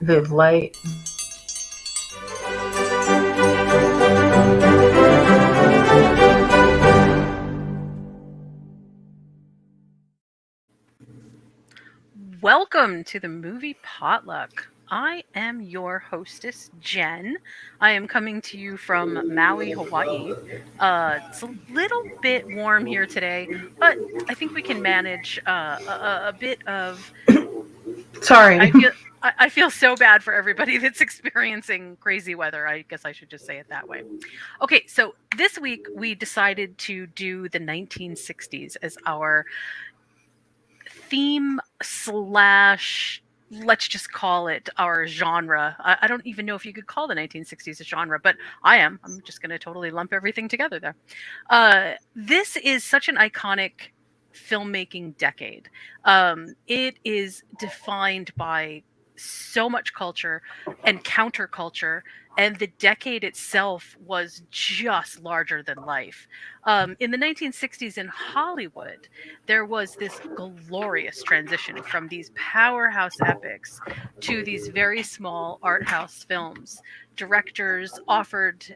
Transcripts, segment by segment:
Viv Light. Welcome to the Movie Potluck. I am your hostess, Jen. I am coming to you from Maui, Hawaii. It's a little bit warm here today, but I think we can manage a bit of. Sorry. I feel I feel so bad for everybody that's experiencing crazy weather. I guess I should just say it that way. Okay, so this week we decided to do the 1960s as our theme slash, let's just call it our genre. I don't even know if you could call the 1960s a genre, but I'm just going to totally lump everything together there. This is such an iconic filmmaking decade. It is defined by so much culture and counterculture, and the decade itself was just larger than life. In the 1960s in Hollywood, there was this glorious transition from these powerhouse epics to these very small art house films. Directors offered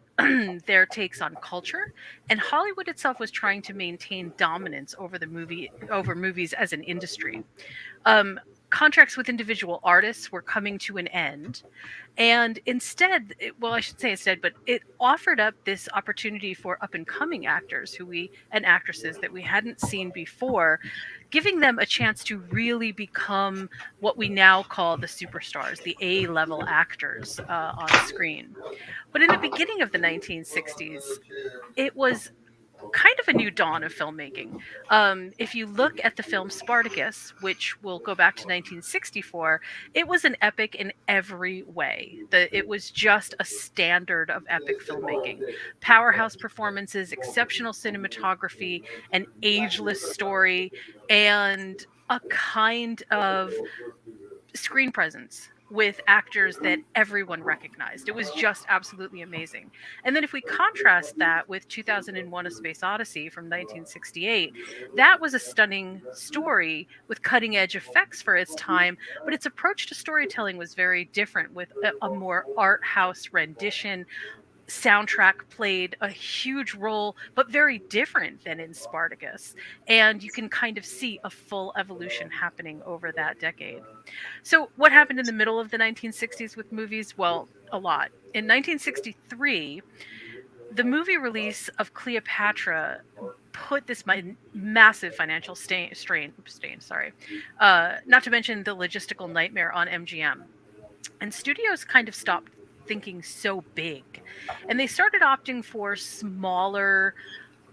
their takes on culture, and Hollywood itself was trying to maintain dominance over movies as an industry. Contracts with individual artists were coming to an end, and instead, well, I should say instead, but it offered up this opportunity for up and coming actors and actresses that we hadn't seen before, giving them a chance to really become what we now call the superstars, the A level actors on screen. But in the beginning of the 1960s, it was kind of a new dawn of filmmaking. If you look at the film Spartacus, which will go back to 1964, it was an epic in every way. It was just a standard of epic filmmaking. Powerhouse performances, exceptional cinematography, an ageless story, and a kind of screen presence with actors that everyone recognized. It was just absolutely amazing. And then if we contrast that with 2001: A Space Odyssey from 1968, that was a stunning story with cutting edge effects for its time, but its approach to storytelling was very different with a more art house rendition. Soundtrack played a huge role, but very different than in Spartacus. And you can kind of see a full evolution happening over that decade. So, what happened in the middle of the 1960s with movies? Well, a lot. In 1963, the movie release of Cleopatra put this massive financial strain, sorry, not to mention the logistical nightmare on MGM. And studios kind of stopped thinking so big, and they started opting for smaller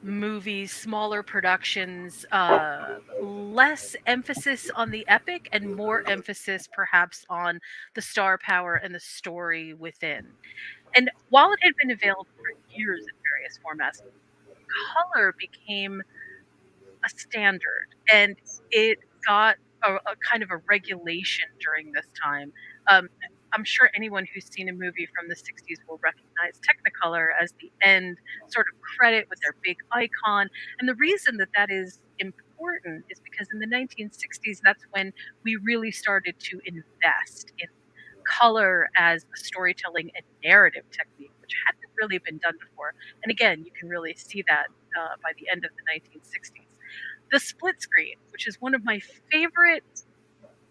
movies, smaller productions, less emphasis on the epic and more emphasis perhaps on the star power and the story within. And while it had been available for years in various formats, color became a standard, and it got a kind of a regulation during this time. Um, I'm sure anyone who's seen a movie from the 60s will recognize Technicolor as the end sort of credit with their big icon. And the reason that that is important is because in the 1960s, that's when we really started to invest in color as a storytelling and narrative technique, which hadn't really been done before. And again, you can really see that by the end of the 1960s. The split screen, which is one of my favorite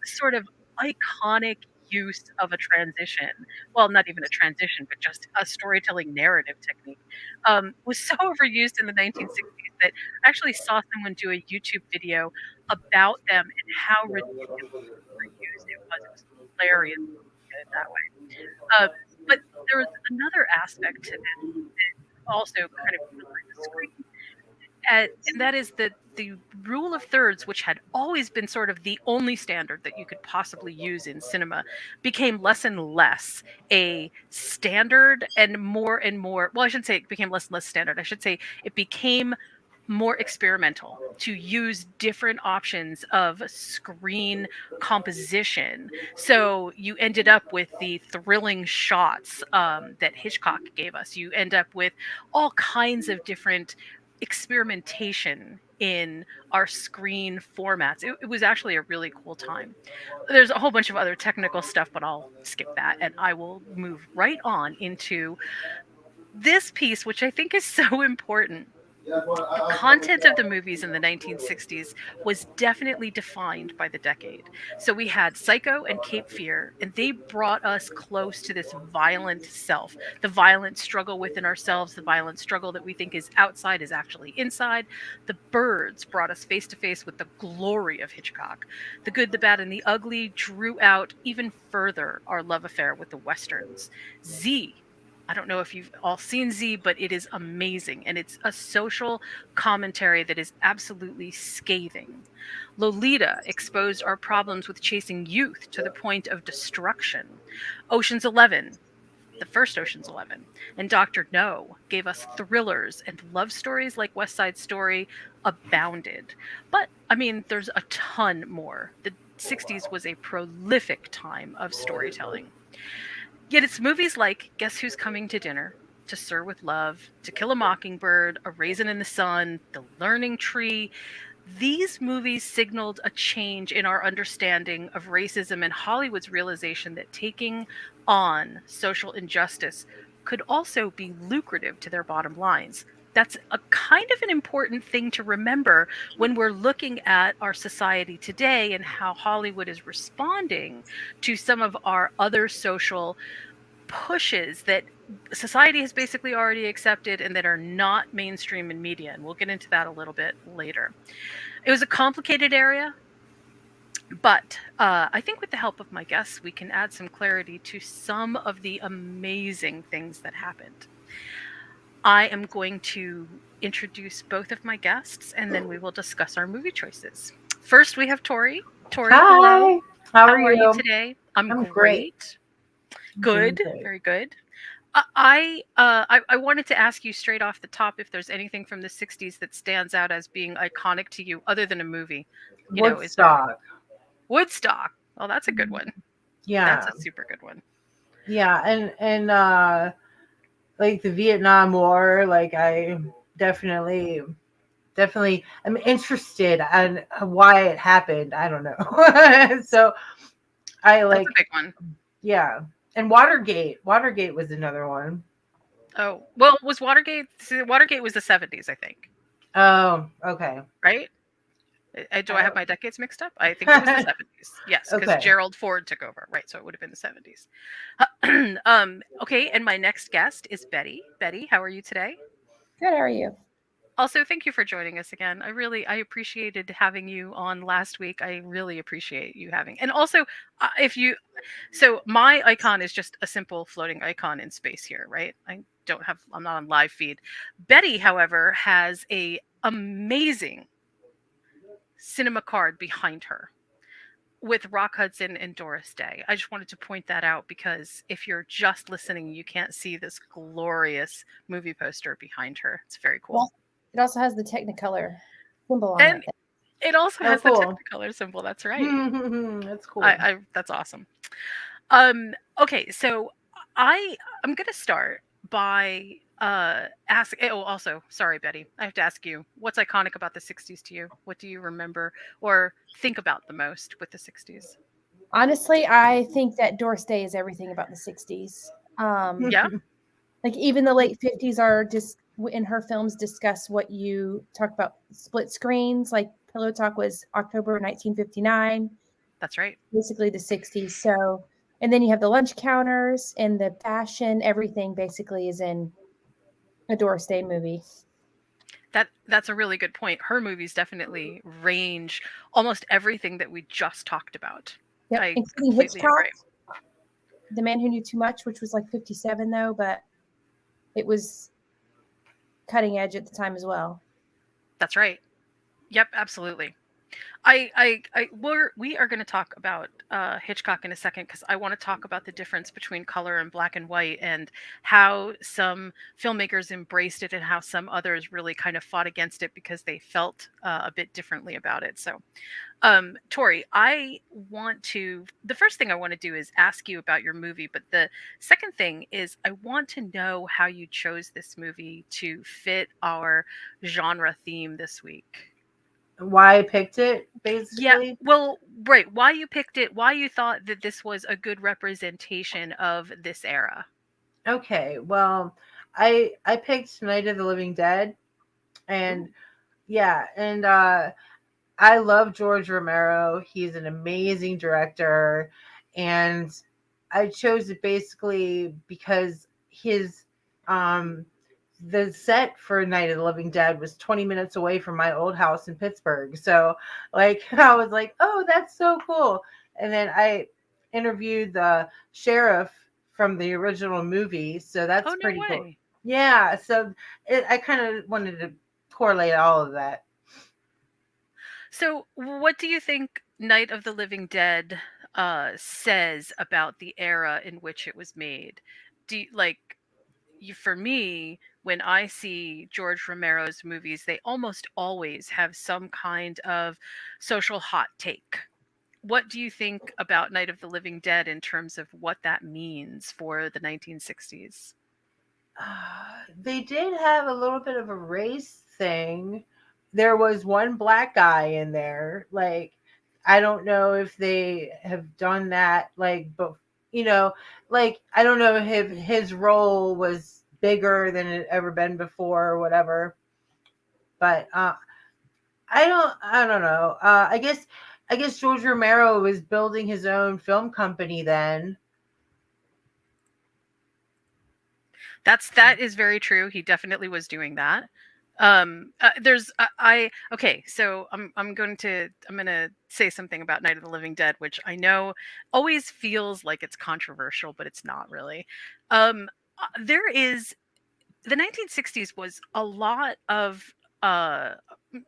sort of iconic use of a transition, well, not even a transition, but just a storytelling narrative technique, was so overused in the 1960s that I actually saw someone do a YouTube video about them and how ridiculous overused it was. It was hilarious to look at it that way. Uh, but there was another aspect to this that also kind of like the screen, and that is that the rule of thirds, which had always been sort of the only standard that you could possibly use in cinema, became less and less a standard and more. Well, I shouldn't say it became less and less standard. I should say it became more experimental to use different options of screen composition. So you ended up with the thrilling shots that Hitchcock gave us. You end up with all kinds of different experimentation in our screen formats. It was actually a really cool time. There's a whole bunch of other technical stuff, but I'll skip that and I will move right on into this piece, which I think is so important. The content of the movies in the 1960s was definitely defined by the decade. So we had Psycho and Cape Fear, and they brought us close to this violent self, the violent struggle within ourselves, the violent struggle that we think is outside is actually inside. The Birds brought us face to face with the glory of Hitchcock. The Good, the Bad, and the Ugly drew out even further our love affair with the Westerns. Z, I don't know if you've all seen Z, but it is amazing. And it's a social commentary that is absolutely scathing. Lolita exposed our problems with chasing youth to the point of destruction. Ocean's 11, the first Ocean's 11, and Dr. No gave us thrillers, and love stories like West Side Story abounded. But, I mean, there's a ton more. The 60s was a prolific time of storytelling. Yet it's movies like Guess Who's Coming to Dinner, To Sir with Love, To Kill a Mockingbird, A Raisin in the Sun, The Learning Tree. These movies signaled a change in our understanding of racism and Hollywood's realization that taking on social injustice could also be lucrative to their bottom lines. That's a kind of an important thing to remember when we're looking at our society today and how Hollywood is responding to some of our other social pushes that society has basically already accepted and that are not mainstream in media. And we'll get into that a little bit later. It was a complicated area, but I think with the help of my guests, we can add some clarity to some of the amazing things that happened. I am going to introduce both of my guests and then we will discuss our movie choices. First, we have Tori. Tori, hello. Hi. How are you you? today? I'm I'm great. Good, Doing great. very good. I wanted to ask you straight off the top if there's anything from the 60s that stands out as being iconic to you other than a movie. You know, is there Woodstock. Woodstock? Oh, that's a good one. That's Yeah. a super good one. Yeah. And like the Vietnam War, like I definitely I'm interested on why it happened. I don't know. So I That's like, a big one. yeah. And Watergate. Watergate was another one. Oh, well, was Watergate? See, Watergate was the 70s, I think. Oh, okay. Right? Do I have I my decades mixed up? I think it was the 70s. Yes, because Okay. Gerald Ford took over. Right, so it would have been the 70s. Okay, and my next guest is Betty. Betty, how are you today? Good, how are you? Also, thank you for joining us again. I appreciated having you on last week. I really appreciate you having. And also, if you so my icon is just a simple floating icon in space here, right? I'm not on live feed. Betty, however, has a amazing cinema card behind her with Rock Hudson and Doris Day. I just wanted to point that out because if you're just listening, you can't see this glorious movie poster behind her. It's very cool. Well, it also has the Technicolor symbol on And it. it also Oh, has the cool. Technicolor symbol. That's right. That's cool. That's awesome. Okay, so I'm gonna start by ask oh also sorry Betty, I have to ask you, what's iconic about the 60s to you? What do you remember or think about the most with the 60s? Honestly, I think that Doris Day is everything about the 60s. Yeah, Like even the late 50s are just in her films discuss what you talk about split screens. Like Pillow Talk was October 1959, that's right. basically the 60s. So, and then you have the lunch counters and the fashion, everything basically is in a Doris Day movie. That's a really good point. Her movies definitely range almost everything that we just talked about. Yep, I including completely Hitchcock, agree. The Man Who Knew Too Much, which was like 57 though, but it was cutting edge at the time as well. That's right. Yep, absolutely. We are going to talk about Hitchcock in a second because I want to talk about the difference between color and black and white and how some filmmakers embraced it and how some others really kind of fought against it because they felt a bit differently about it. So, Tori, the first thing I want to do is ask you about your movie, but the second thing is I want to know how you chose this movie to fit our genre theme this week. why I picked it, Yeah, basically. well, right. Why you picked it, why you thought that this was a good representation of this era. Okay, well, I picked Night of the Living Dead, and Ooh. yeah, and I love George Romero. He's an amazing director, and I chose it basically because his um the set for Night of the Living Dead was 20 minutes away from my old house in Pittsburgh. So like I was like, "Oh, that's so cool." And then I interviewed the sheriff from the original movie, so Oh, that's no pretty cool. way. Yeah, so I kind of wanted to correlate all of that. So, what do you think Night of the Living Dead says about the era in which it was made? Do you, like you, for me, when I see George Romero's movies, they almost always have some kind of social hot take. What do you think about Night of the Living Dead in terms of what that means for the 1960s? They did have a little bit of a race thing. There was one black guy in there. Like, I don't know if they have done that. Like, but you know, like I don't know if his role was bigger than it ever been before or whatever. But I don't know. I guess George Romero was building his own film company then. That is very true. He definitely was doing that. There's I okay, so I'm going to say something about Night of the Living Dead, which I know always feels like it's controversial, but it's not really. There is the 1960s was a lot of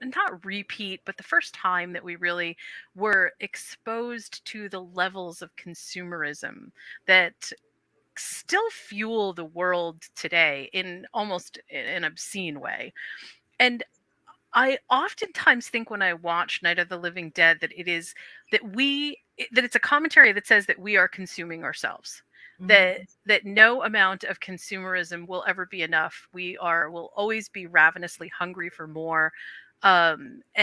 not repeat, but the first time that we really were exposed to the levels of consumerism that still fuel the world today in almost an obscene way. And I oftentimes think when I watch Night of the Living Dead that it is that it's a commentary that says that we are consuming ourselves. That Mhm. no amount of consumerism will ever be enough. Will always be ravenously hungry for more. And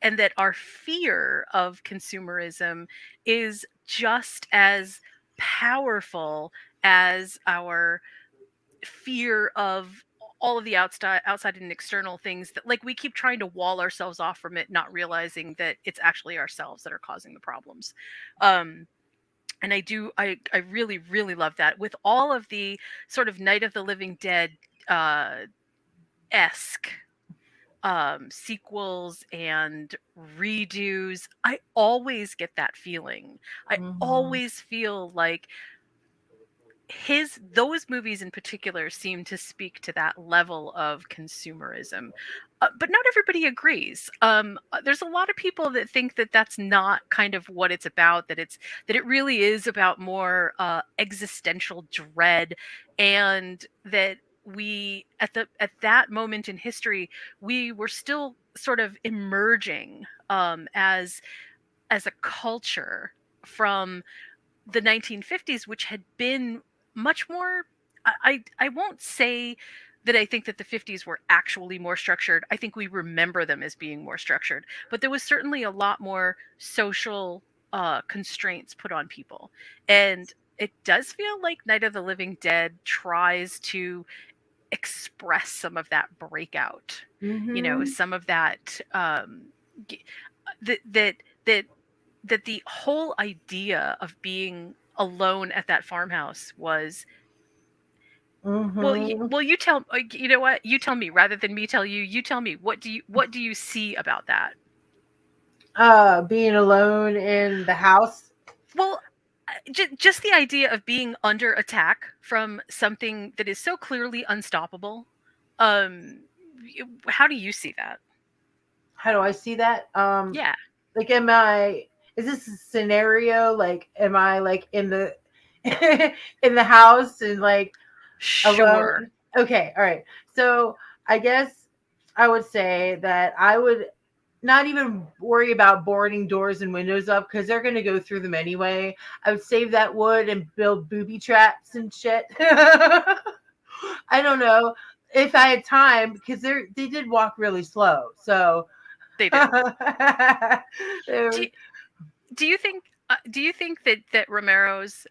that our fear of consumerism is just as powerful as our fear of all of the outside and external things that, like, we keep trying to wall ourselves off from it, not realizing that it's actually ourselves that are causing the problems. um and I really really love that with all of the sort of Night of the Living Dead uh esque sequels and redos. I always get that feeling. I Mhm. always feel like his those movies in particular seem to speak to that level of consumerism. But not everybody agrees. There's a lot of people that think that that's not kind of what it's about, that it really is about more existential dread, and that we at that moment in history we were still sort of emerging as a culture from the 1950s, which had been much more. I won't say that I think that the 50s were actually more structured. I think we remember them as being more structured, but there was certainly a lot more social constraints put on people, and it does feel like Night of the Living Dead tries to express some of that breakout. Mhm. Some of that g- that that that that the whole idea of being alone at that farmhouse was, Mhm. you tell you know what, you tell me rather than me tell you. You tell me, what do you see about that? Being alone in the house. Well, just the idea of being under attack from something that is so clearly unstoppable. How do you see that? How do I see that? Yeah. Like, is this a scenario? Like, am I like in the in the house and like Sure. alone? Okay, all right. So I guess I would say that I would not even worry about boarding doors and windows up because they're going to go through them anyway. I would save that wood and build booby traps and shit. I don't know if I had time because they did walk really slow. So They did. There Do was- you, do you think that Romero's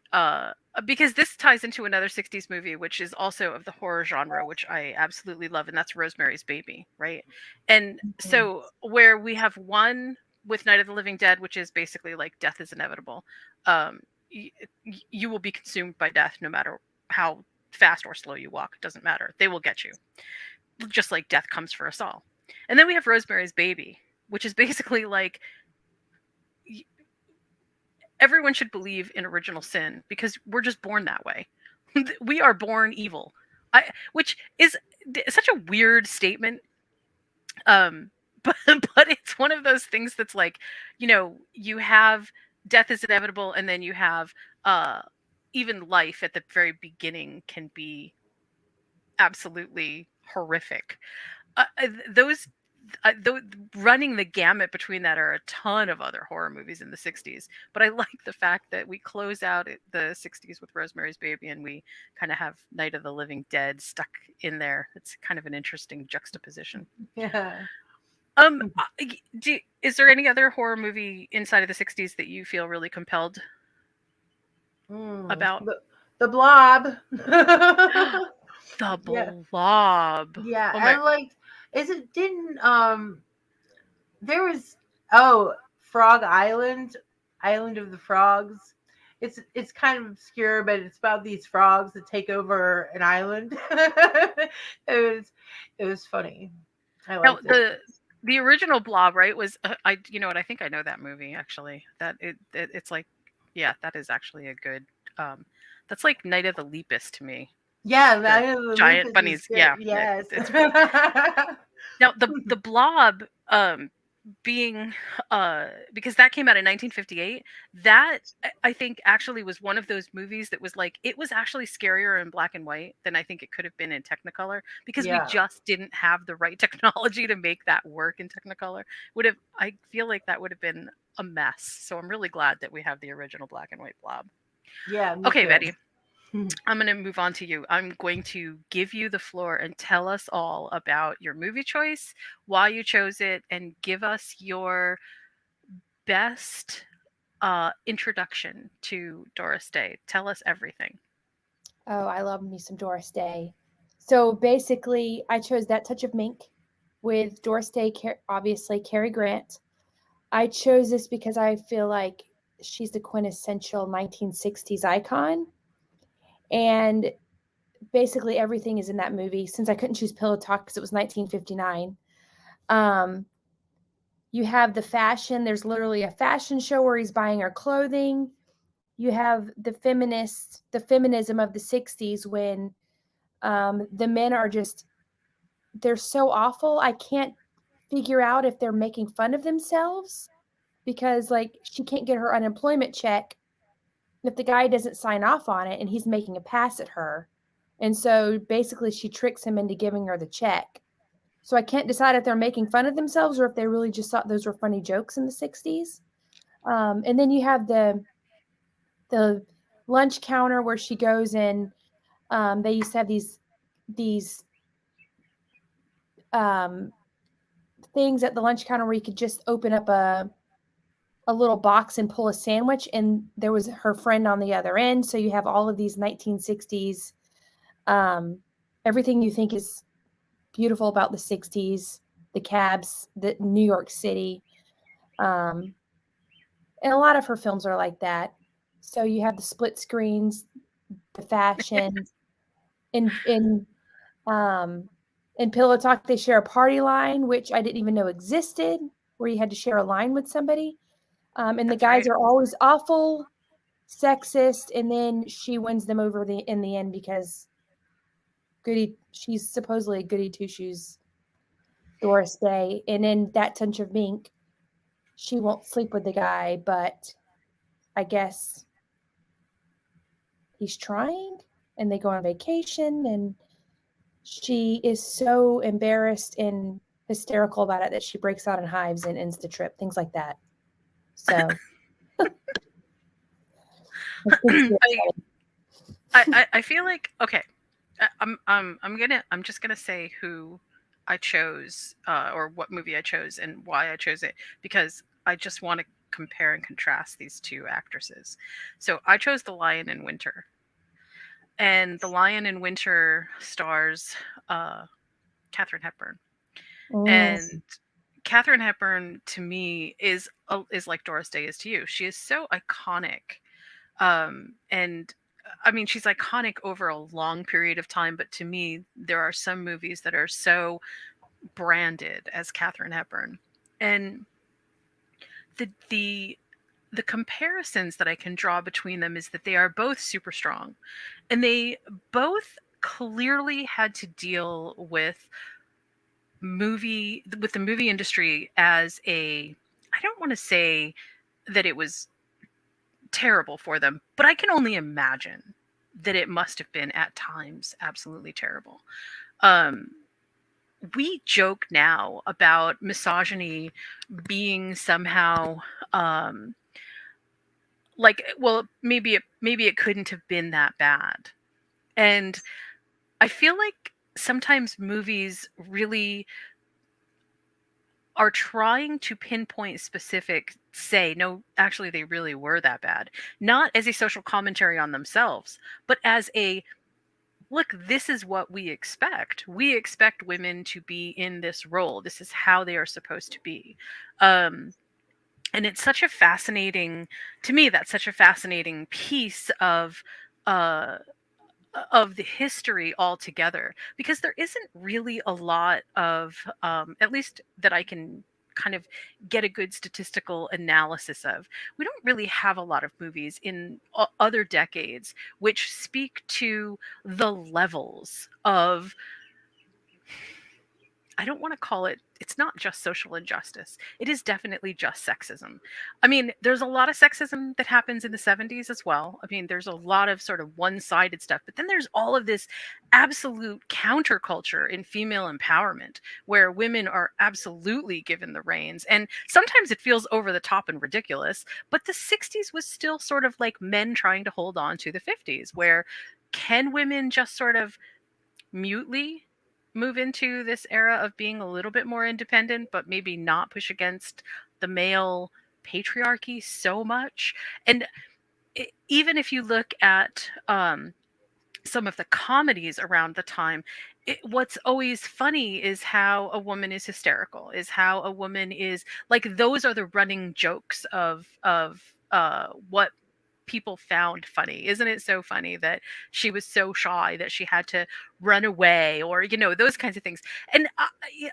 because this ties into another 60s movie which is also of the horror genre, which I absolutely love, and that's Rosemary's Baby, right? And so where we have one with Night of the Living Dead, which is basically like death is inevitable. um you will be consumed by death no matter how fast or slow you walk. It doesn't matter, they will get you, just like death comes for us all. And then we have Rosemary's Baby, which is basically like everyone should believe in original sin because we're just born that way. We are born evil. Which is such a weird statement. Um, but it's one of those things that's like, you have death is inevitable, and then you have uh, even life at the very beginning can be absolutely horrific. Those running the gamut between that are a ton of other horror movies in the 60s, but I like the fact that we close out the 60s with Rosemary's Baby and we kind of have Night of the Living Dead stuck in there. It's kind of an interesting juxtaposition. yeah. Is there any other horror movie inside of the 60s that you feel really compelled about? The Blob. The Yeah. Blob. Yeah, Oh I my. liked. Is it didn't there was Frog Island, Island of the Frogs. It's kind of obscure, but it's about these frogs that take over an island. It was funny. I Now liked it. the original Blob, right, was I you know what, I think I know that movie actually. That it's like, yeah, that is actually a good that's like Night of the Lepus to me. Yeah, The Night of the giant Lupus is bunnies, good. yeah. Yes. It's now the Blob being because that came out in 1958. That I think actually was one of those movies that was like, it was actually scarier in black and white than I think it could have been in Technicolor, because we Yeah. just didn't have the right technology to make that work in Technicolor. I feel like that would have been a mess. So I'm really glad that we have the original black and white Blob. Yeah, me Okay, too. Betty, I'm going to move on to you. I'm going to give you the floor and tell us all about your movie choice, why you chose it, and give us your best introduction to Doris Day. Tell us everything. Oh, I love me some Doris Day. So basically, I chose That Touch of Mink with Doris Day, obviously Cary Grant. I chose this because I feel like she's the quintessential 1960s icon. And basically everything is in that movie. Since I couldn't choose Pillow Talk because it was 1959. You have the fashion. There's literally a fashion show where he's buying her clothing. You have the feminism of the 60s when the men are just, they're so awful. I can't figure out if they're making fun of themselves because, like, she can't get her unemployment check if the guy doesn't sign off on it and he's making a pass at her. And so basically she tricks him into giving her the check. So I can't decide if they're making fun of themselves or if they really just thought those were funny jokes in the 60s. And then you have the lunch counter where she goes and they used to have these um, things at the lunch counter where you could just open up a little box and pull a sandwich, and there was her friend on the other end. So you have all of these 1960s, everything you think is beautiful about the 60s, the cabs, the New York City. And a lot of her films are like that. So you have the split screens, the fashion. In um, in Pillow Talk, they share a party line, which I didn't even know existed, where you had to share a line with somebody. And the That's guys right. are always awful, sexist, and then she wins them over in the end because she's supposedly a goody two shoes, Doris Day. And in That Touch of Mink, she won't sleep with the guy, but I guess he's trying, and they go on vacation, and she is so embarrassed and hysterical about it that she breaks out in hives and ends the trip, things like that. So I feel like, okay, I'm just gonna say who I chose, or what movie I chose and why I chose it, because I just want to compare and contrast these two actresses. So I chose The Lion in Winter. And The Lion in Winter stars uh, Katharine Hepburn. Mm. And Katharine Hepburn to me is like Doris Day is to you. She is so iconic. And I mean, she's iconic over a long period of time, but to me, there are some movies that are so branded as Katharine Hepburn. And the the comparisons that I can draw between them is that they are both super strong, and they both clearly had to deal with the movie industry as a, I don't want to say that it was terrible for them, but I can only imagine that it must have been at times absolutely terrible. Um, we joke now about misogyny being somehow um, like, well, maybe it couldn't have been that bad. And I feel like sometimes movies really are trying to pinpoint specific, say no, actually they really were that bad, not as a social commentary on themselves, but as a, look, this is what we expect women to be in this role, this is how they are supposed to be. um and it's such a fascinating, to me that's such a fascinating piece uh of the history altogether, because there isn't really a lot of, at least that I can kind of get a good statistical analysis of, we don't really have a lot of movies in other decades which speak to the levels of, I don't want to call it, it's not just social injustice. It is definitely just sexism. I mean, there's a lot of sexism that happens in the 70s as well. I mean, there's a lot of sort of one-sided stuff, but then there's all of this absolute counterculture in female empowerment where women are absolutely given the reins. And sometimes it feels over the top and ridiculous, but the 60s was still sort of like men trying to hold on to the 50s, where can women just sort of mutely move into this era of being a little bit more independent, but maybe not push against the male patriarchy so much. And even if you look at some of the comedies around the time, what's always funny is how a woman is hysterical, is how a woman is like, those are the running jokes of what people found funny. Isn't it so funny that she was so shy that she had to run away, or those kinds of things. And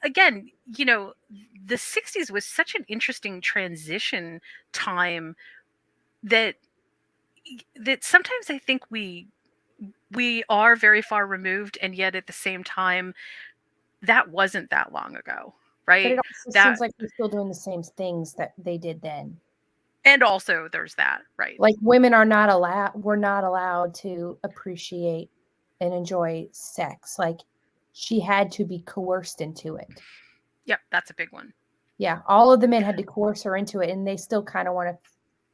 again, the 60s was such an interesting transition time that sometimes I think we are very far removed, and yet at the same time that wasn't that long ago, But right? it also That, seems like we're still doing the same things that they did then. and also there's that, right? Like women are not allowed, we're not allowed to appreciate and enjoy sex. Like she had to be coerced into it. Yep, that's a big one. Yeah, all of the men had to coerce her into it, and they still kind of want to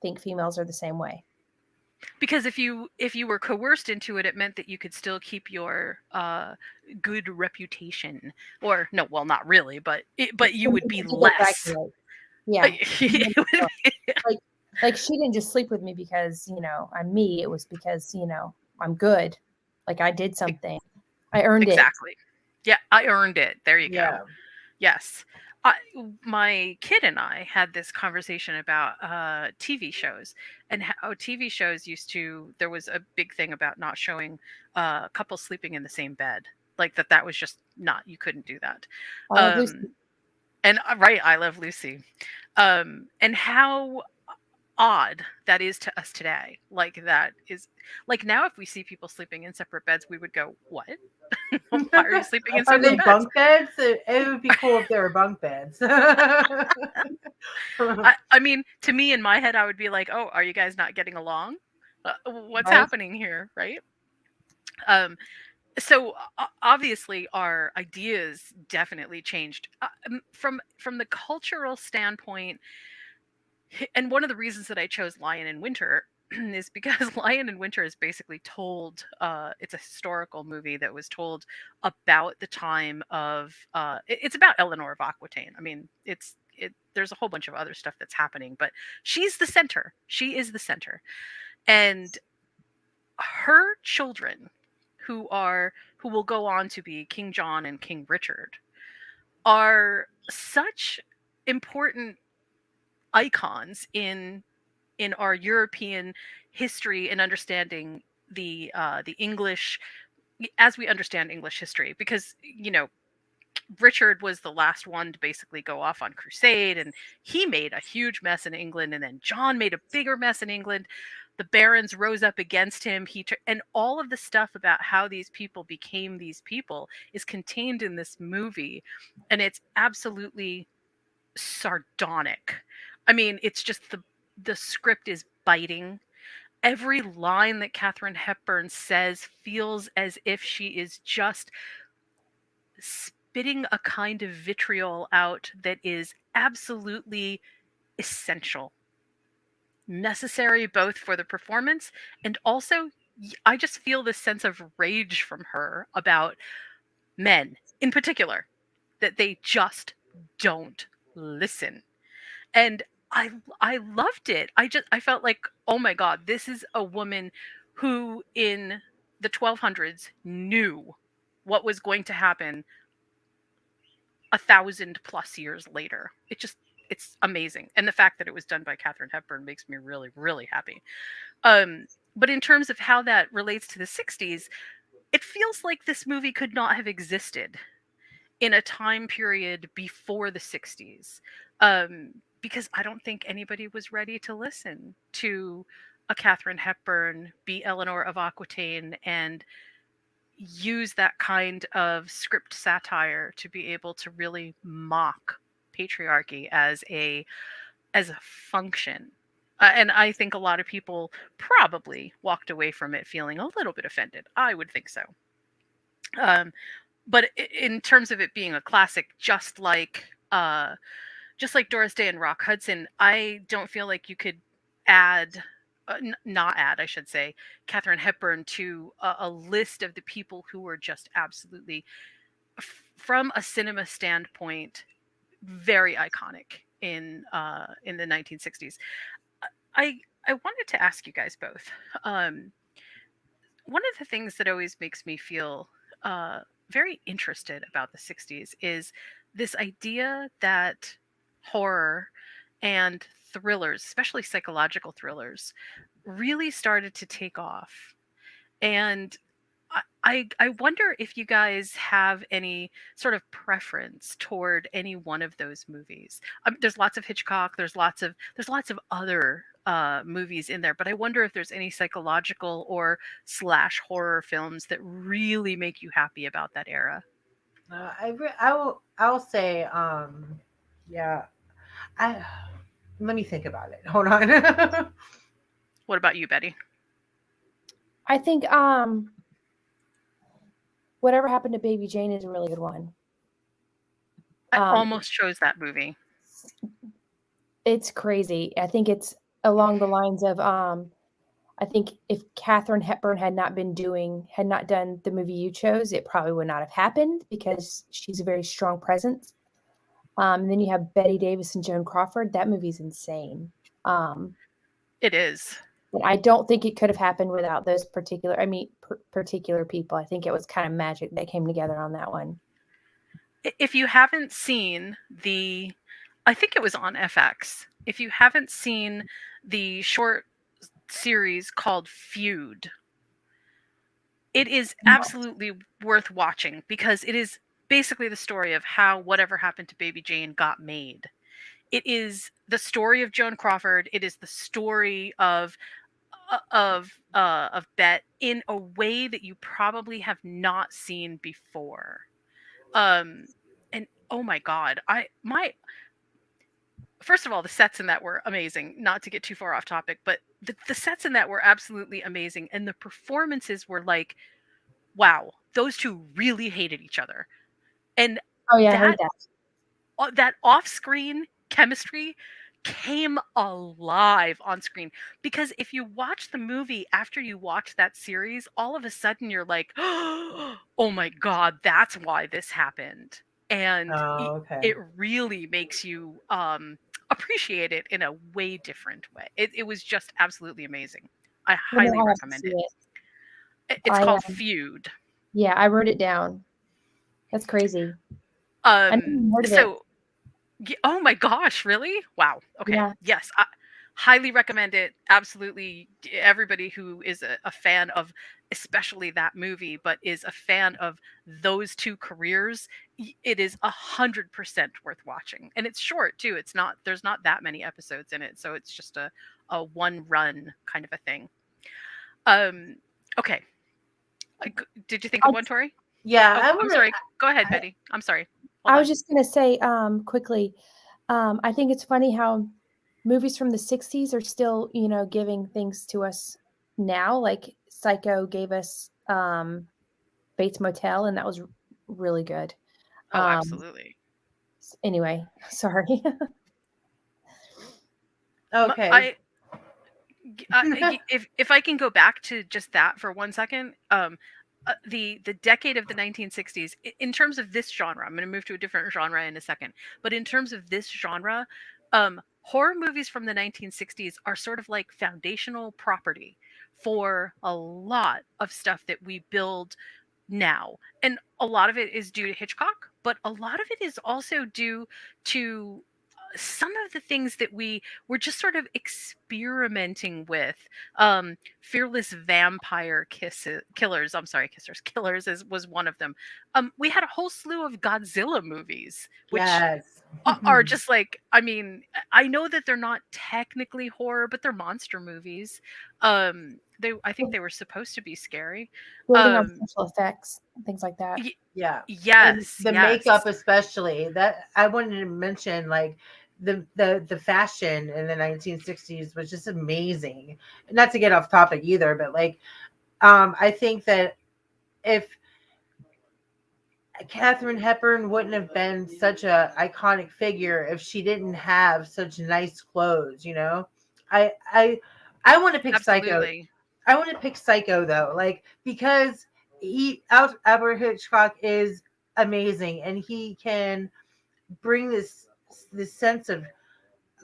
think females are the same way. Because if you were coerced into it, it meant that you could still keep your good reputation. Or no, well, not really, but you would be To go less. regulate. Yeah. It would be- Like like she didn't just sleep with me because, I'm me. It was because, I'm good. Like I did something. I earned it. exactly. Yeah, I earned it. There you go. Yeah. Yes. I, my kid and I had this conversation about TV shows, and how TV shows used to. There was a big thing about not showing couples sleeping in the same bed, like that was just not. You couldn't do that. I love Um, Lucy. and right, I Love Lucy. And how odd that is to us today. Like, that is, like, now if we see people sleeping in separate beds, we would go, "What? Why are you sleeping in Are separate they beds?" bunk beds? It would be cool if they were bunk beds. I mean, to me, in my head, I would be like, "Oh, are you guys not getting along? What's Right? happening here?" Right? Um, so obviously, our ideas definitely changed from the cultural standpoint. And one of the reasons that I chose Lion in Winter is because Lion in Winter is basically told. It's a historical movie that was told about the time of. It's about Eleanor of Aquitaine. I mean, there's a whole bunch of other stuff that's happening, but she's the center. She is the center, and her children, who will go on to be King John and King Richard, are such important icons in our European history and understanding the English as we understand English history, because Richard was the last one to basically go off on crusade, and he made a huge mess in England, and then John made a bigger mess in England. The barons rose up against him. And all of the stuff about how these people became these people is contained in this movie, and it's absolutely sardonic. I mean, it's just the script is biting. Every line that Katharine Hepburn says feels as if she is just spitting a kind of vitriol out that is absolutely essential, necessary both for the performance and also I just feel this sense of rage from her about men in particular, that they just don't listen. And I loved it. I felt like, oh my god, this is a woman who in the 1200s knew what was going to happen 1,000+ years later. It's amazing. And the fact that it was done by Katharine Hepburn makes me really, really happy. But in terms of how that relates to the 60s, it feels like this movie could not have existed in a time period before the 60s. Because I don't think anybody was ready to listen to a Katharine Hepburn be Eleanor of Aquitaine and use that kind of script satire to be able to really mock patriarchy as a function. And I think a lot of people probably walked away from it feeling a little bit offended. I would think so. But in terms of it being a classic, just like Doris Day and Rock Hudson, I don't feel like you could add, not add, I should say, Katharine Hepburn to a list of the people who were just absolutely, from a cinema standpoint, very iconic in the 1960s. I wanted to ask you guys both. One of the things that always makes me feel very interested about the 60s is this idea that horror and thrillers, especially psychological thrillers, really started to take off. And I wonder if you guys have any sort of preference toward any one of those movies. There's lots of Hitchcock. There's lots of other movies in there, but I wonder if there's any psychological or slash horror films that really make you happy about that era. I will say, yeah. I Let me think about it. Hold on. What about you, Betty? I think Whatever Happened to Baby Jane is a really good one. I almost chose that movie. It's crazy. I think it's along the lines of I think if Katharine Hepburn had not done the movie you chose, it probably would not have happened because she's a very strong presence. And then you have Betty Davis and Joan Crawford. That movie's insane. It is. And I don't think it could have happened without those particular people. I think it was kind of magic that came together on that one. If you haven't seen I think it was on FX. If you haven't seen the short series called Feud, it is absolutely worth watching because it is basically the story of how Whatever Happened to Baby Jane got made. It is the story of Joan Crawford. It is the story of Bet in a way that you probably have not seen before. And oh my god, first of all, the sets in that were amazing. Not to get too far off topic, but the sets in that were absolutely amazing, and the performances were like, wow, those two really hated each other, and Oh yeah, I heard that. that off-screen chemistry came alive on screen. Because if you watch the movie after you watch that series, all of a sudden you're like, oh my God, that's why this happened. And Oh, okay. it really makes you appreciate it in a way different way. It was just absolutely amazing. I I know highly I have to recommend see it. it. It's I called Feud. Yeah, I wrote it down. That's crazy. I never Um, heard of it. so Oh my gosh, really? Wow. Okay. Yeah. Yes, I highly recommend it. Absolutely, everybody who is a fan of especially that movie, but is a fan of those two careers, it is 100% worth watching. And it's short too. It's not there's not that many episodes in it, so it's just a one run kind of a thing. Um, okay. Did you think I of one, Tori? Yeah, Oh, I I'm want sorry. Go ahead, to. Betty. I'm sorry. Hold I was on. just gonna say, quickly, I think it's funny how movies from the '60s are still, giving things to us now. Like Psycho gave us Bates Motel, and that was really good. Oh, Um, absolutely. anyway, sorry. Okay. I if I can go back to just that for 1 second, the decade of the 1960s in terms of this genre, I'm going to move to a different genre in a second, but in terms of this genre, horror movies from the 1960s are sort of like foundational property for a lot of stuff that we build now. And a lot of it is due to Hitchcock, but a lot of it is also due to some of the things that we were just sort of experimenting with. Fearless vampire killers, I'm sorry, killers was one of them. We had a whole slew of Godzilla movies, which Yes. are just like, I mean, I know that they're not technically horror, but they're monster movies. I think they were supposed to be scary. Building on um special effects and things like that. y- Yeah. And yes, the makeup yes, especially. That I wanted to mention, like the fashion in the 1960s was just amazing. Not to get off topic either, but like I think that if Katherine Hepburn wouldn't have been such a iconic figure if she didn't have such nice clothes, you know. I I I want to pick Psycho. absolutely. I want to pick Psycho though, like because Albert Hitchcock is amazing and he can bring this sense of,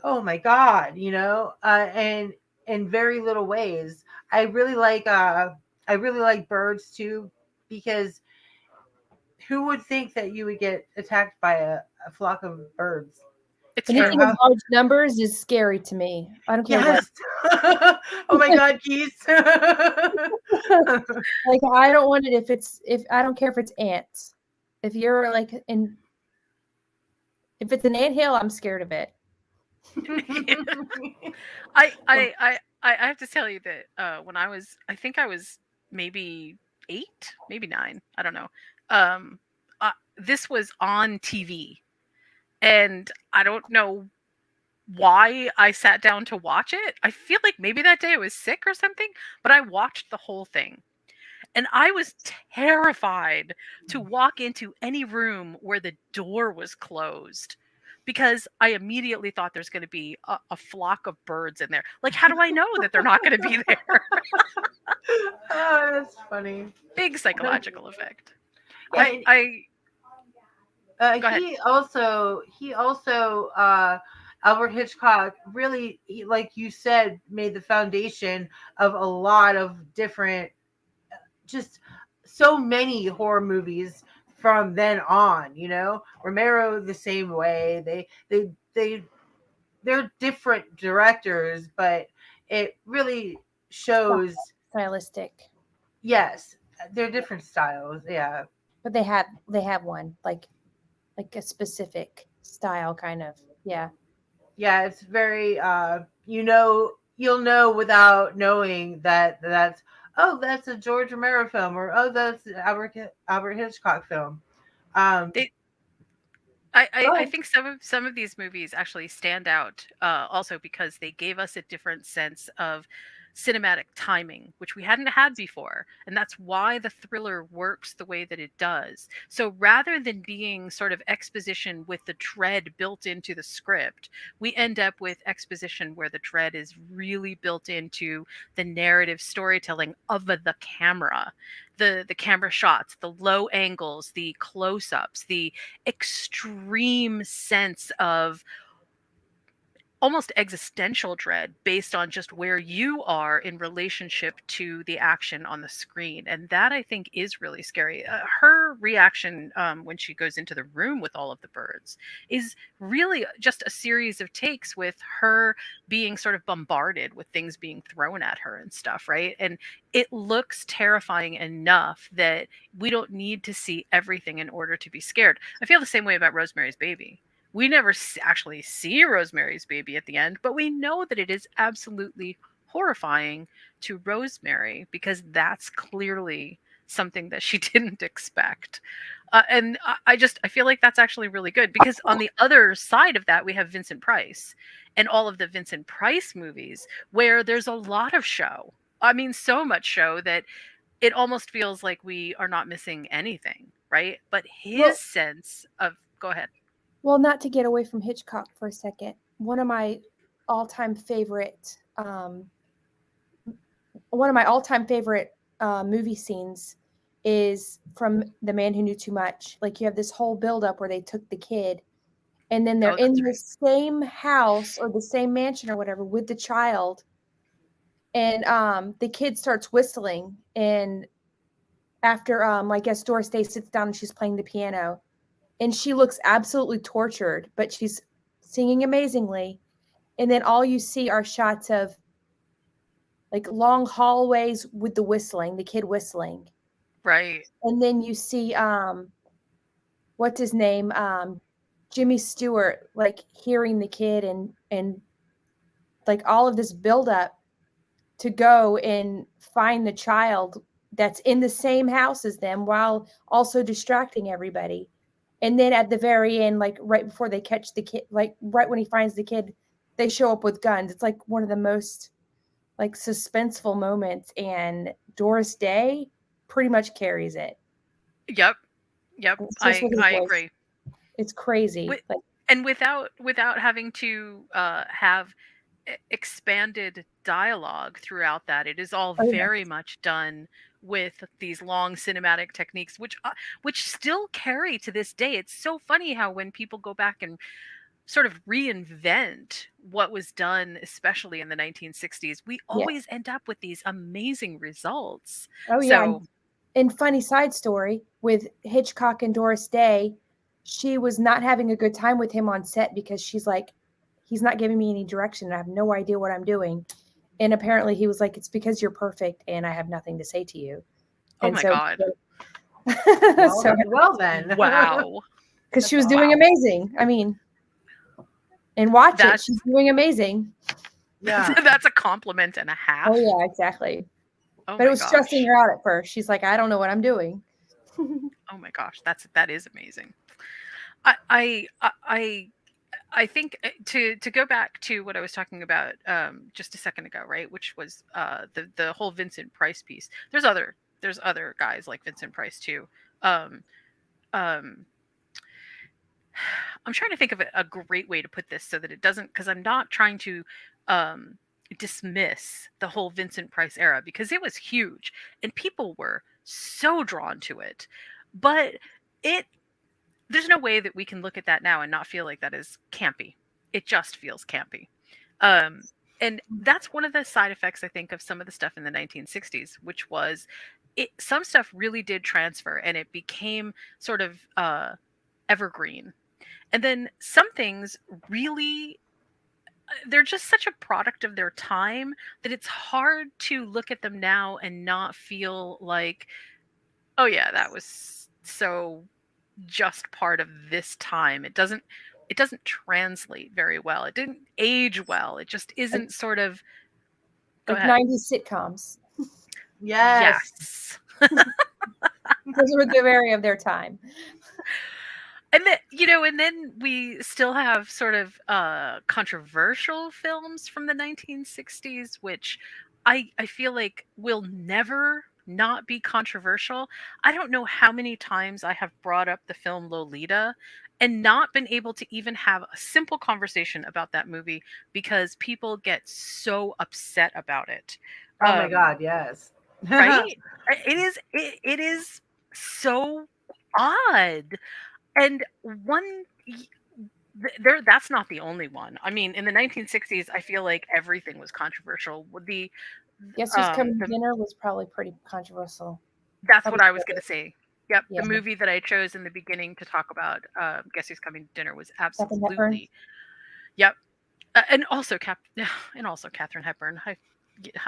oh my god, you know, and in very little ways. I really like I really like Birds too, because who would think that you would get attacked by a flock of birds? It's Or Anything true. with how? large numbers is scary to me. I don't care what. Yes. Oh my God, geese. Like I don't want it if I don't care if it's ants. If you're like in if it's an anthill, I'm scared of it. I I I I have to tell you that when I think I was maybe 8, maybe 9, I don't know. Um, this was on TV, and I don't know why I sat down to watch it. I feel like maybe that day I was sick or something, but I watched the whole thing. And I was terrified to walk into any room where the door was closed because I immediately thought there's going to be a flock of birds in there. Like, how do I know that they're not going to be there? Oh, that's funny. Big psychological effect. Yeah, and, I Go ahead. he also Albert Hitchcock really, like you said, made the foundation of a lot of different, just so many horror movies from then on. You know, Romero the same way. They're different directors, but it really shows. Stylistic. Yes, they're different styles. Yeah, But they have one like a specific style kind of. Yeah. yeah, it's very you know, you'll know without knowing that that's, oh, that's a George Romero film, or oh, that's an Albert Hitchcock film. Um They Go I ahead. think some of these movies actually stand out also because they gave us a different sense of cinematic timing, which we hadn't had before. And that's why the thriller works the way that it does. So rather than being sort of exposition with the dread built into the script, we end up with exposition where the dread is really built into the narrative storytelling of the camera. The camera shots, the low angles, the close-ups, the extreme sense of almost existential dread based on just where you are in relationship to the action on the screen. And that I think is really scary. Her reaction when she goes into the room with all of the birds is really just a series of takes with her being sort of bombarded with things being thrown at her and stuff, right? And it looks terrifying enough that we don't need to see everything in order to be scared. I feel the same way about Rosemary's Baby. We never actually see Rosemary's Baby at the end, but we know that it is absolutely horrifying to Rosemary because that's clearly something that she didn't expect. And I feel like that's actually really good because on the other side of that, we have Vincent Price and all of the Vincent Price movies where there's a lot of show. I mean, so much show that it almost feels like we are not missing anything, right? But his Well, sense of, go ahead. well, not to get away from Hitchcock for a second. One of my all-time favorite, movie scenes is from The Man Who Knew Too Much. Like you have this whole buildup where they took the kid, and then they're Oh, in that's the right. same house or the same mansion or whatever with the child, and the kid starts whistling, and after I guess Doris Day sits down and she's playing the piano, and she looks absolutely tortured, but she's singing amazingly. And then all you see are shots of like long hallways with the whistling, the kid whistling. Right. And then you see what's his name? Jimmy Stewart like hearing the kid, and like all of this buildup to go and find the child that's in the same house as them while also distracting everybody. And then at the very end, like right before they catch the kid, like right when he finds the kid, they show up with guns. It's like one of the most like suspenseful moments, and Doris Day pretty much carries it. Yep. Yep. It's just I with his I voice. agree. It's crazy. With, Like, and without having to have expanded dialogue throughout that, it is all oh yeah, very much done with these long cinematic techniques, which still carry to this day. It's so funny how when people go back and sort of reinvent what was done, especially in the 1960s, we yes. always end up with these amazing results. Oh yeah. So, And funny side story with Hitchcock and Doris Day, she was not having a good time with him on set because she's like, he's not giving me any direction. I have no idea what I'm doing. And apparently he was like, it's because you're perfect and I have nothing to say to you. oh And my so, god. Well, so well then. Wow. because she That's was doing awesome. Wow. amazing. I mean, and watch it, That's she's doing amazing. Yeah. that's a compliment and a Oh half. yeah, exactly. Oh But it my was stressing gosh. her out at first. She's like, I don't know what I'm doing. Oh my gosh. That is amazing. I I I I I think to go back to what I was talking about just a second ago, right? Which was the whole Vincent Price piece. There's other guys like Vincent Price too. Um, um, I'm trying to think of a great way to put this so that it doesn't, because I'm not trying to um, dismiss the whole Vincent Price era because it was huge and people were so drawn to it. But it there's no way that we can look at that now and not feel like that is campy. It just feels campy. Um, and that's one of the side effects I think of some of the stuff in the 1960s, which was some stuff really did transfer and it became sort of evergreen. And then some things really they're just such a product of their time that it's hard to look at them now and not feel like, oh yeah, that was so just part of this time. It doesn't translate very well. It didn't age well. It just Like isn't sort of, go like ahead. 90s sitcoms. Yes. Yes. Those were the very of their time. And then, and then we still have sort of controversial films from the 1960s, which I feel like will never not be controversial. I don't know how many times I have brought up the film Lolita and not been able to even have a simple conversation about that movie because people get so upset about it. Oh my Um, God, yes. right? It is so odd. And there that's not the only one. I mean, in the 1960s, I feel like everything was controversial. With Guess Who's Coming to the Dinner was probably pretty controversial. that's what Probably I was going still to is. say. Yep, Yeah. the movie that I chose in the beginning to talk about, Guess Who's Coming to Dinner, was Katharine Hepburn. absolutely, yep, and also and also Katharine Hepburn. I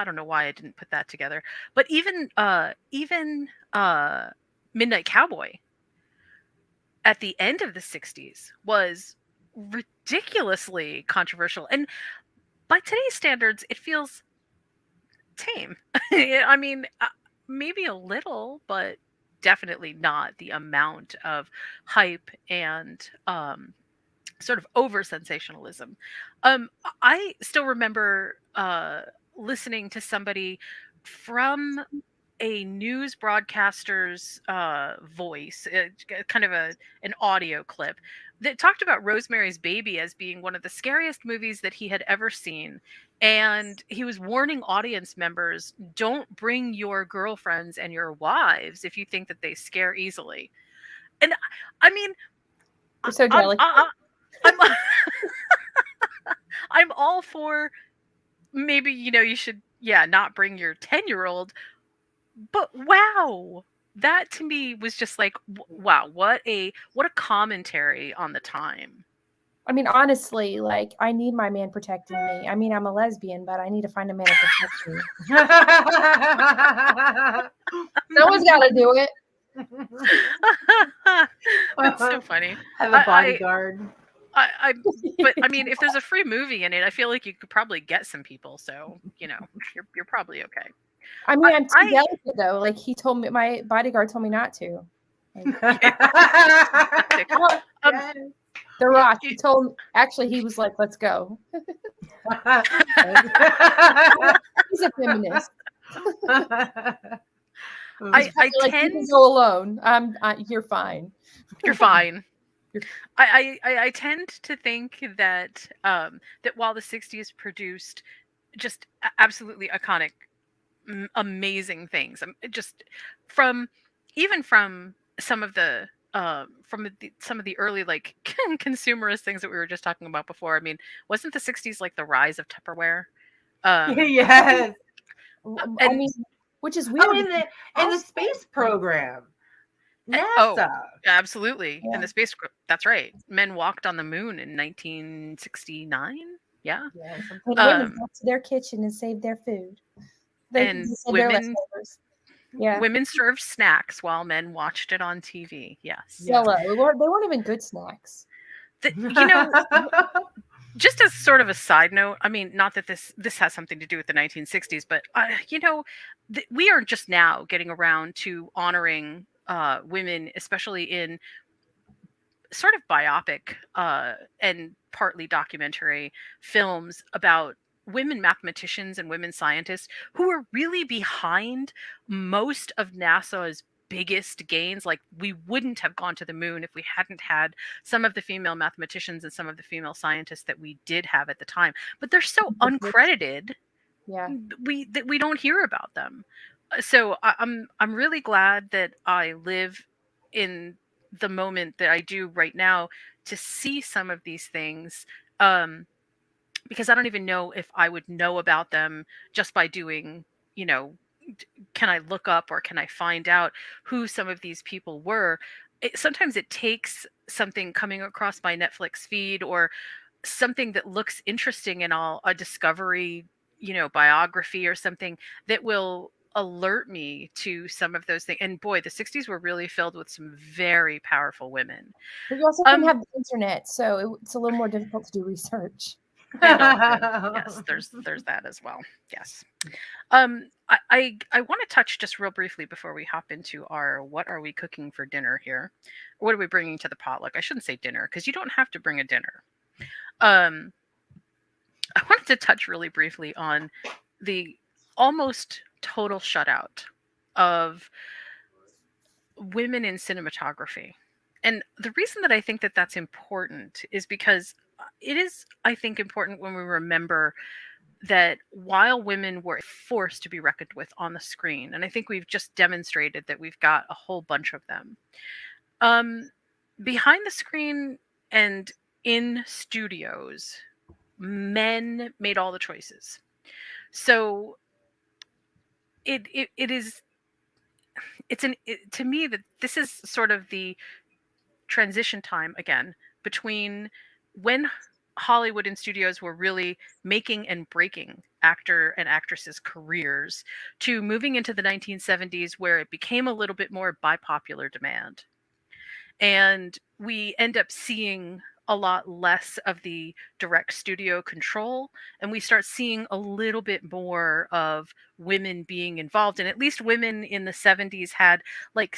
don't know why I didn't put that together, but even Midnight Cowboy at the end of the 60s was ridiculously controversial, and by today's standards, it feels tame. I mean, maybe a little, but definitely not the amount of hype and sort of over sensationalism. I still remember listening to somebody from a news broadcaster's voice, kind of an audio clip that talked about Rosemary's Baby as being one of the scariest movies that he had ever seen. And he was warning audience members, don't bring your girlfriends and your wives if you think that they scare easily. And I mean, I, You're so I'm, delicate. I, I'm, I'm all for maybe, you should, yeah, not bring your 10-year-old. But wow, that to me was just like, wow, what a commentary on the time. I mean, honestly, like I need my man protecting me. I mean, I'm a lesbian, but I need to find a man to protect me. Someone's got to do it. That's so funny. Have a I, bodyguard. I, but I mean, if there's a free movie in it, I feel like you could probably get some people. So you're probably okay. I mean, I'm too I delicate though. Like he told me, my bodyguard told me not to. Like, well, Yes. The Rock. He told. Actually, he was like, "Let's go." He's a feminist. I Like you can tend go alone. You're fine. you're fine. I tend to think that that while the 60s produced just absolutely iconic, amazing things, just from even from some of the some of the early like consumerist things that we were just talking about before. I mean, wasn't the 60s like the rise of Tupperware? Yes. I And mean, which is weird. Oh, in the space program, oh, NASA. absolutely. Yeah. And the space, that's right. Men walked on the moon in 1969. Yeah. Yes. When women got to their kitchen and saved their food, they And said their leftovers. Yeah. women served snacks while men watched it on TV. Yes. Yeah. Yellow. They weren't even good snacks. You know, just as sort of a side note, I mean, not that this has something to do with the 1960s, but we are just now getting around to honoring women, especially in sort of biopic and partly documentary films about women mathematicians and women scientists who are really behind most of NASA's biggest gains. Like, we wouldn't have gone to the moon if we hadn't had some of the female mathematicians and some of the female scientists that we did have at the time, but they're so uncredited. Yeah. We don't hear about them. So I'm really glad that I live in the moment that I do right now to see some of these things, because I don't even know if I would know about them just by doing, can I look up or can I find out who some of these people were. Sometimes it takes something coming across my Netflix feed or something that looks interesting and all a discovery, biography or something that will alert me to some of those things. And boy, the 60s were really filled with some very powerful women. But you also didn't have the internet, so it's a little more difficult to do research. And also, yes, there's that as well. Yes. I want to touch just real briefly before we hop into our what are we cooking for dinner here? What are we bringing to the potluck? I shouldn't say dinner because you don't have to bring a dinner. I wanted to touch really briefly on the almost total shutout of women in cinematography. And the reason that I think that that's important is because it is, I think, important when we remember that while women were a force to be reckoned with on the screen, and I think we've just demonstrated that we've got a whole bunch of them, um, behind the screen and in studios, men made all the choices. So it is to me that this is sort of the transition time again between when Hollywood and studios were really making and breaking actor and actresses' careers to moving into the 1970s where it became a little bit more by popular demand. And we end up seeing a lot less of the direct studio control, and we start seeing a little bit more of women being involved. And at least women in the 70s had like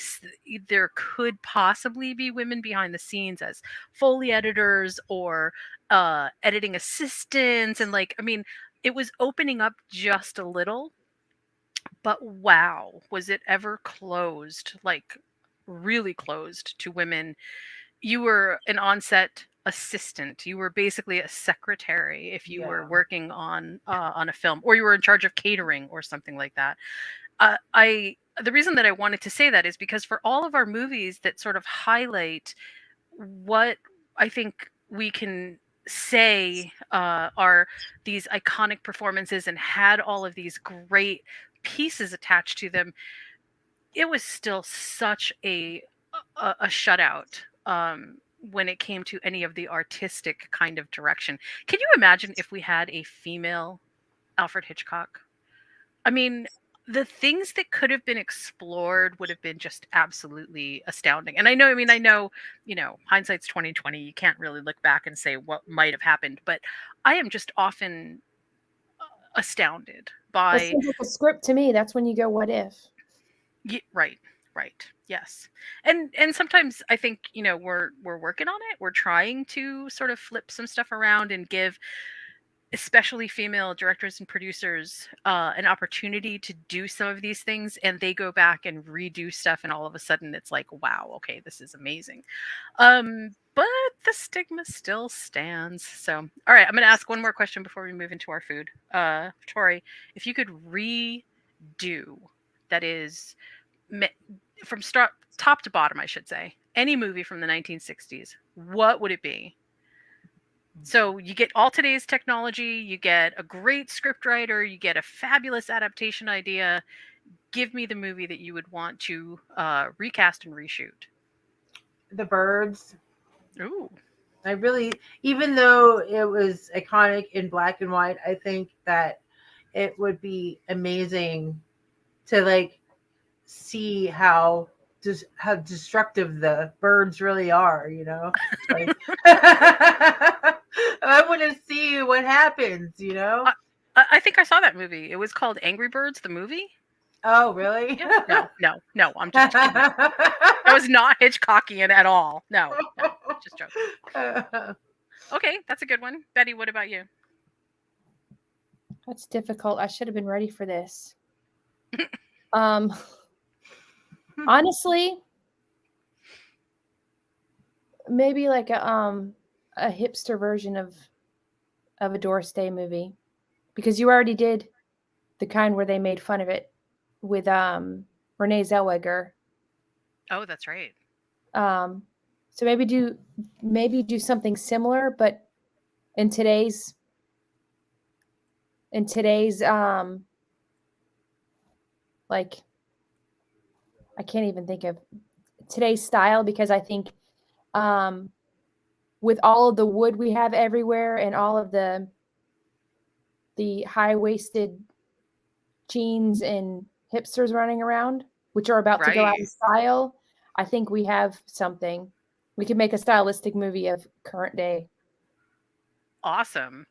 there could possibly be women behind the scenes as Foley editors or editing assistants, and like, I mean, it was opening up just a little, but wow, was it ever closed, like really closed to women. You were an on-set assistant. You were basically a secretary if you were Yeah. working on a film, or you were in charge of catering or something like that. I The reason that I wanted to say that is because for all of our movies that sort of highlight what I think we can say are these iconic performances and had all of these great pieces attached to them, it was still such a shutout when it came to any of the artistic kind of direction. Can you imagine if we had a female Alfred Hitchcock? I mean, the things that could have been explored would have been just absolutely astounding. And I know, hindsight's 2020. You can't really look back and say what might have happened, but I am just often astounded That by. seems like a script to me. That's when you go, what if? Right, right. Yes. And sometimes I think, we're working on it. We're trying to sort of flip some stuff around and give especially female directors and producers an opportunity to do some of these things, and they go back and redo stuff, and all of a sudden it's like, wow, okay, this is amazing. But the stigma still stands. So, all right, I'm going to ask one more question before we move into our food. Tori, if you could redo, that is from top to bottom, I should say, any movie from the 1960s, what would it be? So you get all today's technology, you get a great scriptwriter, you get a fabulous adaptation idea. Give me the movie that you would want to recast and reshoot. The Birds. Ooh, I really, even though it was iconic in black and white, I think that it would be amazing to like see how destructive the birds really are. Like I want to see what happens. I, I think I saw that movie. It was called Angry Birds, the movie. Oh, really? Yeah. No, no, no. I'm just kidding. That was not Hitchcockian at all. No, no, just joking. Okay, that's a good one. Betty, what about you? That's difficult. I should have been ready for this. Um, honestly, maybe like a hipster version of a Doris Day movie, because you already did the kind where they made fun of it with Renee Zellweger. Oh, that's right. Um, so maybe do something similar, but in today's like, I can't even think of today's style, because I think um with all of the wood we have everywhere and all of the high-waisted jeans and hipsters running around, which are about to go out of Right. style, I think we have something. We could make a stylistic movie of current day. Awesome.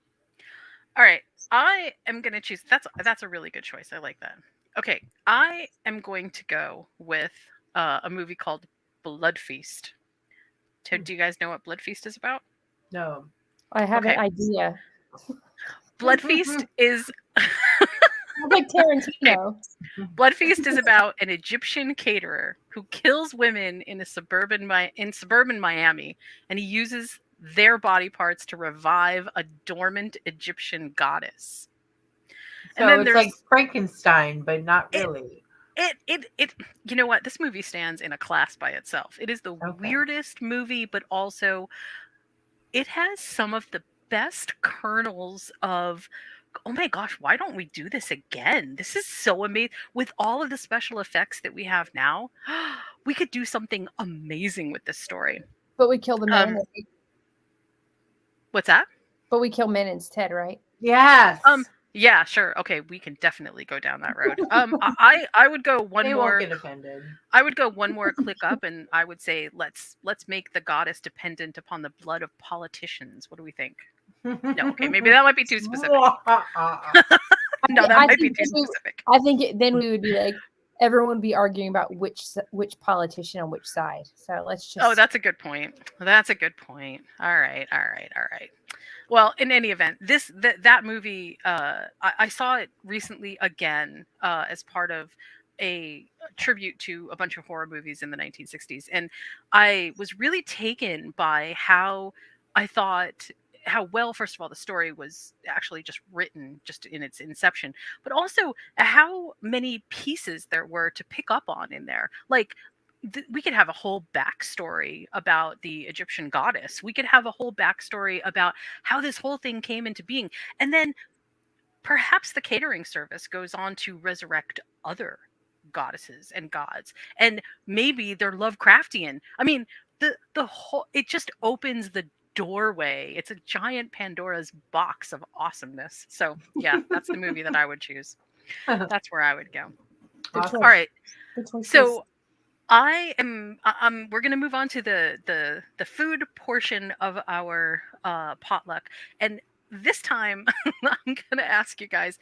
All right. I am going to choose. That's a really good choice. I like that. Okay. I am going to go with a movie called Blood Feast. Do you guys know what Blood Feast is about? No. I have an Okay. idea. Blood Feast is like Tarantino. Blood Feast is about an Egyptian caterer who kills women in a suburban Miami, and he uses their body parts to revive a dormant Egyptian goddess. And So then it's like there's Frankenstein, but not it really. it you know what? This movie stands in a class by itself. It is the Okay. weirdest movie, but also it has some of the best kernels of, oh my gosh, why don't we do this again? This is so amazing. With all of the special effects that we have now, we could do something amazing with this story. But we kill the men. Um, what's that? But we kill men instead, right? Yes. Yeah, sure. Okay, we can definitely go down that road. I would go one They won't more. get offended. I would go one more click up, and I would say let's make the goddess dependent upon the blood of politicians. What do we think? No, okay, maybe that might be too specific. No, that I might be think too then specific. I think then we would be like everyone would be arguing about which politician on which side. So let's just. Oh, that's a good point. That's a good point. All right, all right, all right. Well, in any event, that movie, I saw it recently again as part of a tribute to a bunch of horror movies in the 1960s, and I was really taken by how I thought how well, first of all, the story was actually just written just in its inception, but also how many pieces there were to pick up on in there. Like we could have a whole backstory about the Egyptian goddess. We could have a whole backstory about how this whole thing came into being. And then perhaps the catering service goes on to resurrect other goddesses and gods. And maybe they're Lovecraftian. I mean, the whole it just opens the doorway. It's a giant Pandora's box of awesomeness. So yeah, that's the movie that I would choose. That's where I would go. Awesome. All right. Good choices. So we're going to move on to the food portion of our potluck, and this time I'm going to ask you guys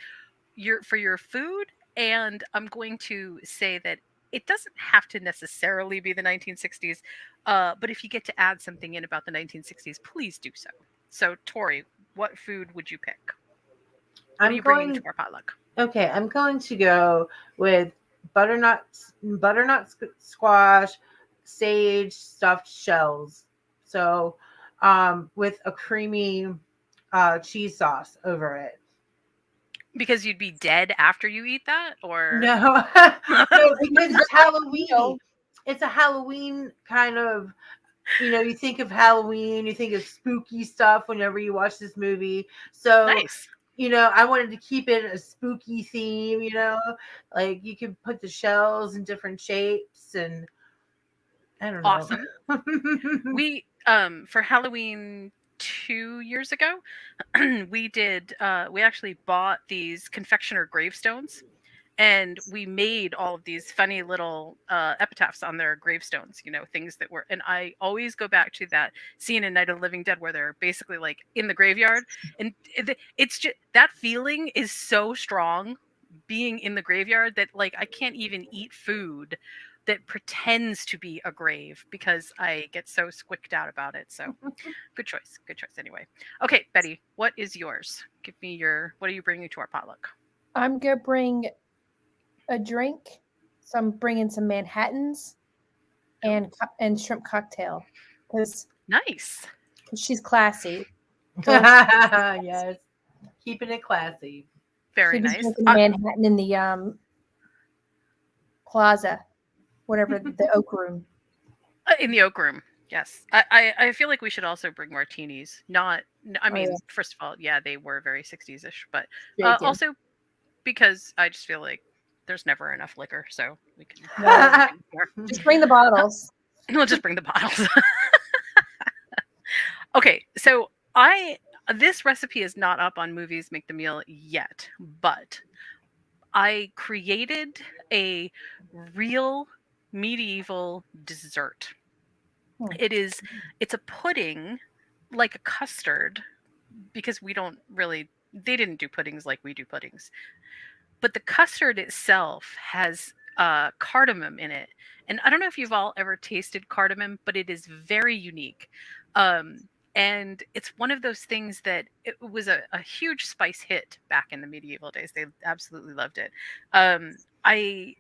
for your food, and I'm going to say that it doesn't have to necessarily be the 1960s, but if you get to add something in about the 1960s, please do so. So Tori, what food would you pick? What are you bringing to our potluck? Okay, I'm going to go with butternut squash, sage stuffed shells. So, with a creamy cheese sauce over it. Because you'd be dead after you eat that, or No, no, because it's Halloween. It's a Halloween kind of. You think of Halloween, you think of spooky stuff whenever you watch this movie. So, nice. I wanted to keep it a spooky theme, like you could put the shells in different shapes and I don't know. Awesome. We for Halloween 2 years ago, we actually bought these confectioner gravestones, and we made all of these funny little epitaphs on their gravestones, things that were, and I always go back to that scene in Night of the Living Dead where they're basically like in the graveyard, and it's just that feeling is so strong being in the graveyard that like I can't even eat food that pretends to be a grave because I get so squicked out about it. So good choice anyway. Okay, Betty, what is yours? Give me what are you bringing to our potluck? I'm gonna bring a drink. So I'm bringing some Manhattans and shrimp cocktail because nice. She's classy. Yes, keeping it classy. Very nice. Manhattan in the plaza, whatever the Oak Room. In the Oak Room, yes. I feel like we should also bring martinis. First of all, yeah, they were very 60s-ish, but also because I just feel like there's never enough liquor, so we can just bring the bottles. We'll just bring the bottles. Okay, so this recipe is not up on Movies Make the Meal yet, but I created a real medieval dessert. It's a pudding, like a custard, because they didn't do puddings like we do puddings. But the custard itself has cardamom in it. And I don't know if you've all ever tasted cardamom, but it is very unique. And it's one of those things that it was a huge spice hit back in the medieval days. They absolutely loved it. Um, I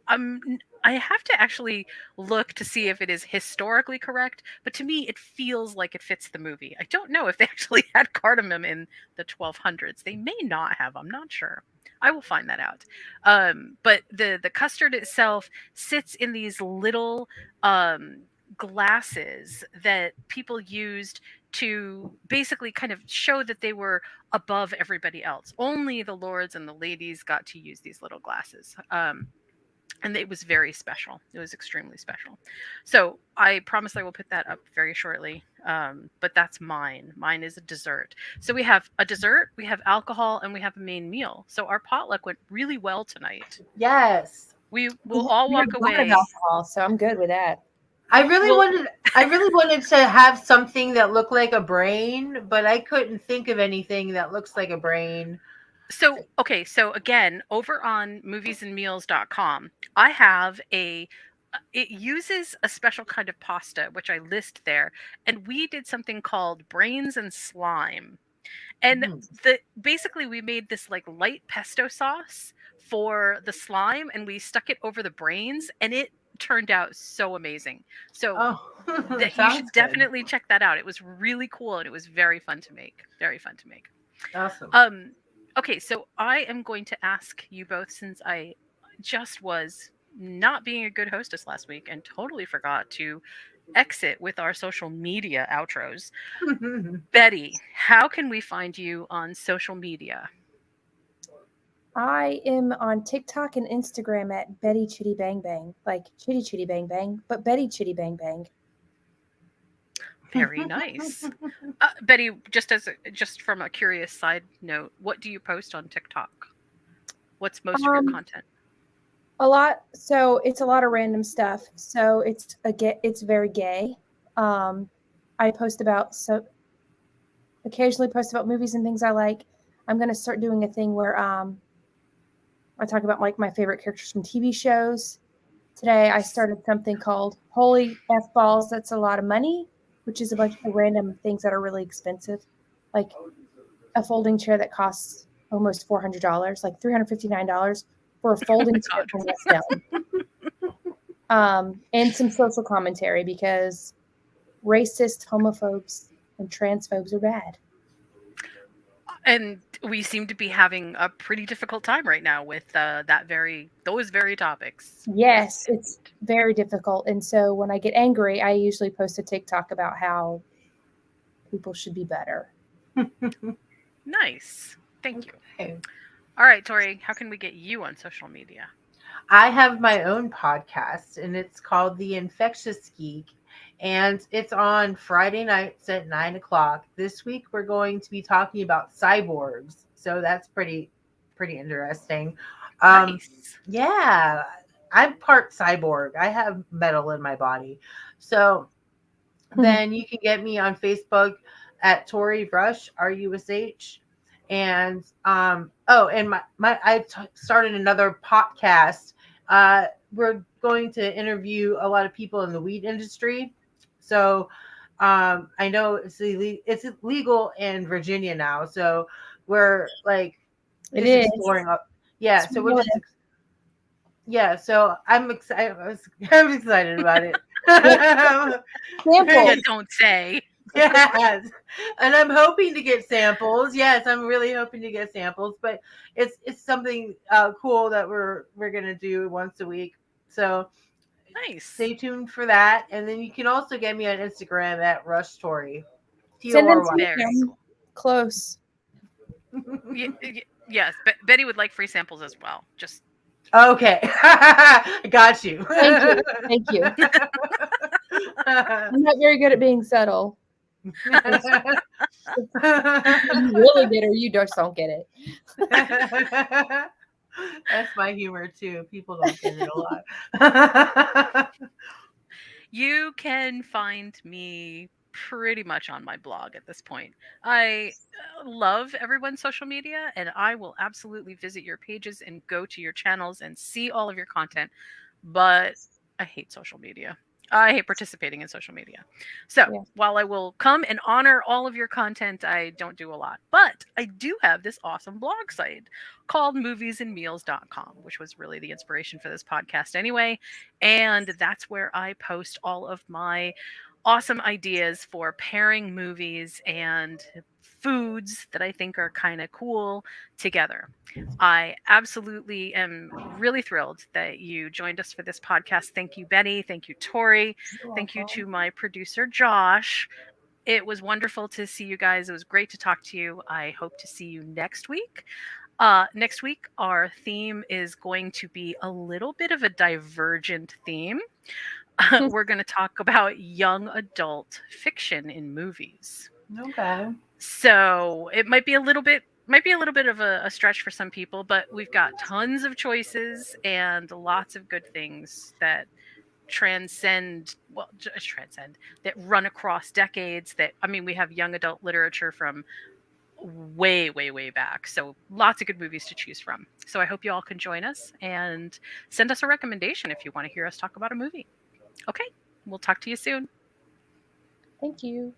I'm I have to actually look to see if it is historically correct, but to me it feels like it fits the movie. I don't know if they actually had cardamom in the 1200s. They may not have. I'm not sure. I will find that out. But the custard itself sits in these little glasses that people used to basically kind of show that they were above everybody else. Only the lords and the ladies got to use these little glasses. And it was very special. It was extremely special. So I promise I will put that up very shortly. But that's mine. Mine is a dessert. So we have a dessert, we have alcohol, and we have a main meal. So our potluck went really well tonight. Yes. We will all We have walk a lot of away. alcohol, so I'm good with that. I really Well, wanted I really wanted to have something that looked like a brain, but I couldn't think of anything that looks like a brain. so okay, so again, over on moviesandmeals.com, I have a it uses a special kind of pasta which I list there, and we did something called brains and slime. And Mhm. the basically we made this like light pesto sauce for the slime and we stuck it over the brains and it turned out so amazing. So Oh, that you sounds should good. definitely check that out. It was really cool and it was very fun to make. Very fun to make. Awesome. Um, okay, so I am going to ask you both since I just was not being a good hostess last week and totally forgot to exit with our social media outros. Betty, how can we find you on social media? I am on TikTok and Instagram at Betty Chitty Bang Bang, like Chitty Chitty Bang Bang, but Betty Chitty Bang Bang. Very nice. Betty, just from a curious side note, what do you post on TikTok? What's most of your Um, content? a lot. So it's a lot of random stuff. So it's very gay. Um, I post about so occasionally post about movies and things I like. I'm gonna start doing a thing where I talk about like my favorite characters from TV shows. Today I started something called Holy F Balls, That's a Lot of Money, which is a bunch of random things that are really expensive. Like a folding chair that costs almost $400, like $359 for a Oh my folding chair god. from West Elm. And some social commentary because racist, homophobes, and transphobes are bad. And we seem to be having a pretty difficult time right now with those very topics. Yes. Yes, it's very difficult. And so when I get angry, I usually post a TikTok about how people should be better. Nice. Thank you. Okay. All right, Tori, how can we get you on social media? I have my own podcast, and it's called The Infectious Geek, and it's on Friday nights at 9 o'clock. This week, we're going to be talking about cyborgs, so that's pretty interesting. Um, Nice. yeah, I'm part cyborg. I have metal in my body, so then you can get me on Facebook at Tori Rush, Rush. And and started another podcast. We're going to interview a lot of people in the weed industry. So I know it's illegal in Virginia now. So we're like It just is. exploring up. Yeah, so we're Smell just it. yeah, so I'm excited. I'm excited about it. You Samples. don't say. Yes, and I'm hoping to get samples. Yes, I'm really hoping to get samples. But it's something cool that we're gonna do once a week. So Nice. stay tuned for that. And then you can also get me on Instagram at Rush Story. Send them TORY. to me. Very I'm cool. close. Yes, Betty would like free samples as well. Just Okay, got you. Thank you. Thank you. I'm not very good at being subtle. If you really get or you just don't get it. That's my humor too. People don't get it a lot. you can find me pretty much on my blog at this point. I love everyone's social media and I will absolutely visit your pages and go to your channels and see all of your content, but I hate social media. I hate participating in social media. So Yeah. while I will come and honor all of your content, I don't do a lot. But I do have this awesome blog site called moviesandmeals.com, which was really the inspiration for this podcast anyway. And that's where I post all of my awesome ideas for pairing movies and foods that I think are kind of cool together. I absolutely am really thrilled that you joined us for this podcast. Thank you, Betty. Thank you, Tori. You're Thank you welcome. to my producer, Josh. It was wonderful to see you guys. It was great to talk to you. I hope to see you next week. Next week, our theme is going to be a little bit of a divergent theme. We're going to talk about young adult fiction in movies. Okay. So it might be a little bit of a stretch for some people, but we've got tons of choices and lots of good things that transcend that run across decades. That I mean, we have young adult literature from way back, so lots of good movies to choose from. So I hope you all can join us and send us a recommendation if you want to hear us talk about a movie. Okay, we'll talk to you soon. Thank you.